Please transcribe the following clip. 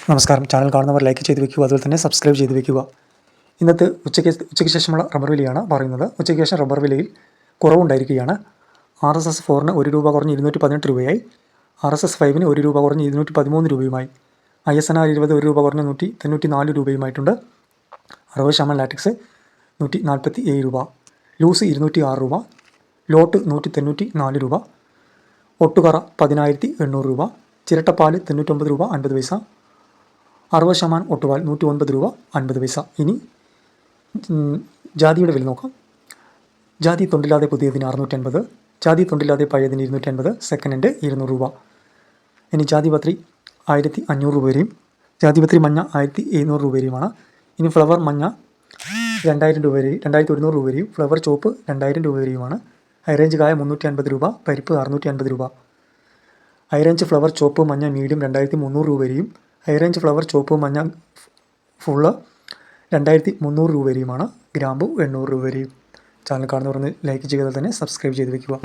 നമസ്കാരം. ചാനൽ കാണുന്നവർ ലൈക്ക് ചെയ്ത് വെക്കുക, അതുപോലെ തന്നെ സബ്സ്ക്രൈബ് ചെയ്ത് വെക്കുക. ഇന്നത്തെ ഉച്ചയ്ക്ക് ശേഷമുള്ള റബ്ബർ വിലയാണ് പറയുന്നത്. ഉച്ചയ്ക്ക് ശേഷം റബ്ബർ വിലയിൽ കുറവുണ്ടായിരിക്കുകയാണ്. RSS 4-ന് ₹1 കുറഞ്ഞ് 218 രൂപയായി. RSS 5-ന് ₹1 കുറഞ്ഞ് 213 രൂപയുമായി. ISNR 20 ₹1 കുറഞ്ഞ് 194 രൂപയുമായിട്ടുണ്ട്. 60% ലാറ്റക്സ് 147 രൂപ, ലൂസ് 206 രൂപ, ലോട്ട് 194 രൂപ, ഒട്ടുകറ 10,800 രൂപ, ചിരട്ടപ്പാൽ 99 രൂപ 50 പൈസ, 60% ഒട്ടുപാൽ 109 രൂപ 50 പൈസ. ഇനി ജാതിയുടെ വില നോക്കാം. ജാതി തൊണ്ടില്ലാതെ പുതിയതിന് 680, ജാതി തൊണ്ടില്ലാതെ പഴയതിന് 250, സെക്കൻഡ് ഹാൻഡ് 200 രൂപ. ഇനി ജാതിപത്രി 1,500 രൂപ വരെയും, ജാതിപത്രി മഞ്ഞ 1,700 രൂപ വരെയുമാണ്. ഇനി ഫ്ലവർ മഞ്ഞ 2,000 രൂപ വരെയും, 2,100 രൂപ വരെയും, ഫ്ലവർ ചോപ്പ് 2,000 രൂപ വരെയുമാണ്. ഹൈറേഞ്ച് കായ 350 രൂപ, പരിപ്പ് 650 രൂപ. ഹൈറേഞ്ച് ഫ്ലവർ ചോപ്പ് മഞ്ഞ മീഡിയം 2,300 രൂപ വരെയും, ഹൈറേഞ്ച് ഫ്ലവർ ചോപ്പ് മഞ്ഞ ഫുള്ള് 2,300 രൂപ വരെയുമാണ്. ഗ്രാമ്പു 800 രൂപ വരെയും. ചാനൽ കാണുന്നവർ ലൈക്ക് ചെയ്താൽ തന്നെ സബ്സ്ക്രൈബ് ചെയ്ത് വയ്ക്കുക.